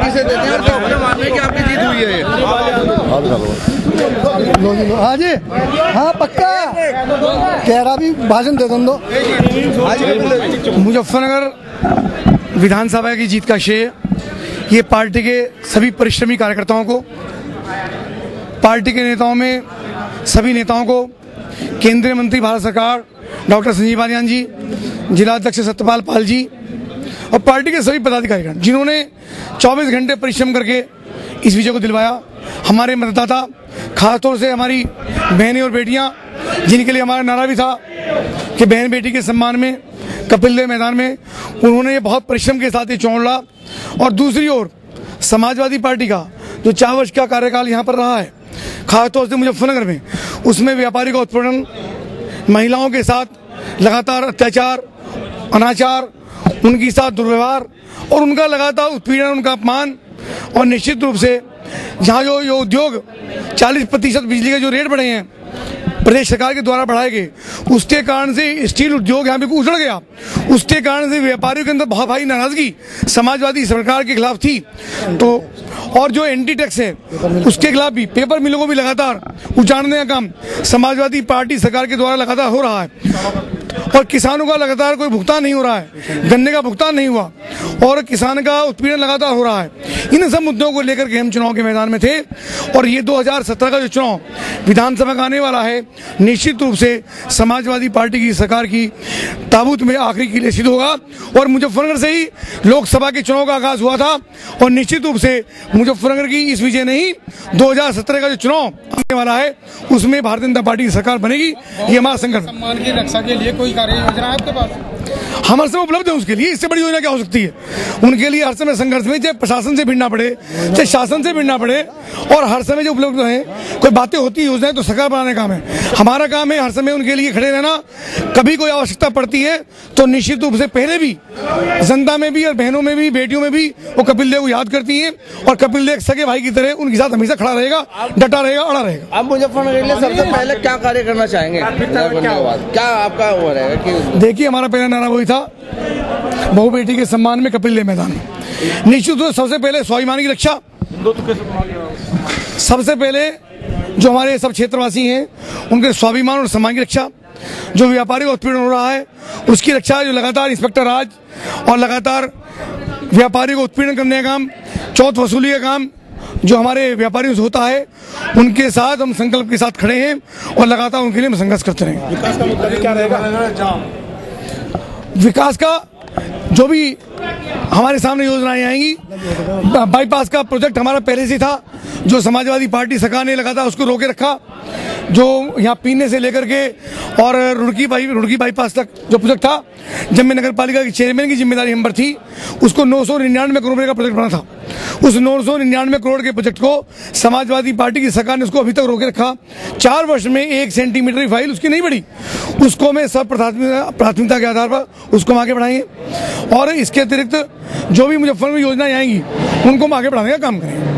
Party से देते हैं और अपने मानने की आपकी जीत हुई है। हाँ जी, हाँ पक्का कह रहा भी भाषण दे दो। मुजफ्फरनगर विधानसभा की जीत का श्रेय ये पार्टी के सभी परिश्रमी कार्यकर्ताओं को, पार्टी के नेताओं में सभी नेताओं को, केंद्रीय मंत्री भारत सरकार डॉक्टर संजीव बालियान जी, जिलाध्यक्ष सत्यपाल पाल जी और पार्टी के सभी पदाधिकारीगण जिन्होंने 24 घंटे परिश्रम करके इस विजय को दिलवाया। हमारे मतदाता, खासतौर से हमारी बहनें और बेटियां, जिनके लिए हमारा नारा भी था कि बहन बेटी के सम्मान में कपिल देव मैदान में उन्होंने बहुत परिश्रम के साथ ये चुनाव लड़ा। और दूसरी ओर समाजवादी पार्टी का जो 4 वर्ष का कार्यकाल यहाँ पर रहा है, खासतौर से मुजफ्फरनगर में, उसमें व्यापारी का उत्पीड़न, महिलाओं के साथ लगातार अत्याचार, अनाचार, उनके साथ दुर्व्यवहार और उनका लगातार उत्पीड़न, उनका अपमान, और निश्चित रूप से जहाँ जो उद्योग 40% बिजली के जो रेट बढ़े हैं प्रदेश सरकार के द्वारा बढ़ाए गए, उसके कारण से स्टील उद्योग यहाँ पे उजड़ गया। उसके कारण से व्यापारियों के अंदर बहुत भारी नाराजगी समाजवादी सरकार के खिलाफ थी। तो और जो एंटी टैक्स है उसके खिलाफ भी, पेपर मिलों को भी लगातार उजाड़ने का काम समाजवादी पार्टी सरकार के द्वारा लगातार हो रहा है। और किसानों का लगातार कोई भुगतान नहीं हो रहा है, गन्ने का भुगतान नहीं हुआ और किसान का उत्पीड़न लगातार हो रहा है। इन सब मुद्दों को लेकर के हम चुनाव के मैदान में थे। और ये 2017 का जो चुनाव विधानसभा का आने वाला है, निश्चित रूप से समाजवादी पार्टी की सरकार की ताबूत में आखिरी के लिए सिद्ध होगा। और मुजफ्फरनगर से ही लोकसभा के चुनाव का आगाज हुआ था और निश्चित रूप से मुजफ्फरनगर की इस विजय ने ही 2017 का जो चुनाव आने वाला है उसमें भारतीय जनता पार्टी की सरकार बनेगी। ये हमारा संकल्प। सम्मान की रक्षा के लिए कोई कार्य योजना है आपके पास? हम हर समय उपलब्ध है उसके लिए। इससे बड़ी योजना क्या हो सकती है? उनके लिए हर समय संघर्ष में, चाहे प्रशासन से भिड़ना पड़े, चाहे शासन से भिड़ना पड़े, और हर समय जो उपलब्ध है, कोई बातें होती योजनाएं तो सरकार बनाने का काम है। हमारा काम है हर समय उनके लिए खड़े रहना। कभी कोई आवश्यकता पड़ती है तो निश्चित रूप से पहले भी जनता में भी और बहनों में भी, बेटियों में भी वो कपिल देव को याद करती है और कपिल देव सगे भाई की तरह उनके साथ हमेशा खड़ा रहेगा, डटा रहेगा, अड़ा रहेगा। आप मुजफ्फरनगर के लिए सबसे पहले क्या कार्य करना चाहेंगे? क्या आपका वो रहेगा कि देखिए, हमारा पहला नारा वही था, बहु बेटी के सम्मान में कपिल देव मैदान में। निश्चित रूप से सबसे पहले स्वाभिमान की रक्षा, सबसे पहले जो हमारे सब क्षेत्रवासी हैं उनके स्वाभिमान और सम्मान की रक्षा, जो व्यापारी का उत्पीड़न हो रहा है उसकी रक्षा, जो लगातार इंस्पेक्टर राज और लगातार व्यापारी को उत्पीड़न करने का काम, चौथ वसूली का काम जो हमारे व्यापारियों से होता है, उनके साथ हम संकल्प के साथ खड़े हैं और लगातार उनके लिए हम संघर्ष करते रहेंगे। विकास का मुद्दा क्या रहेगा? विकास का जो भी हमारे सामने योजनाएं आएंगी, बाईपास का प्रोजेक्ट हमारा पहले से था, जो समाजवादी पार्टी सरकार ने लगातार उसको रोके रखा, जो यहाँ पीने से लेकर के और रुड़की बाईपास तक जो प्रोजेक्ट था, जब मैं नगर पालिका के चेयरमैन की जिम्मेदारी हम पर थी, उसको 999 करोड़ रुपए का प्रोजेक्ट बना था। उस 999 करोड़ के प्रोजेक्ट को समाजवादी पार्टी की सरकार ने उसको अभी तक रोके रखा। 4 वर्ष में 1 सेंटीमीटर की फाइल उसकी नहीं बढ़ी। उसको मैं सब प्राथमिकता के आधार पर उसको हम आगे बढ़ाएंगे और इसके अतिरिक्त जो भी मुजफ्फरनगर में योजनाएं आएंगी उनको हम आगे बढ़ाने का काम करेंगे।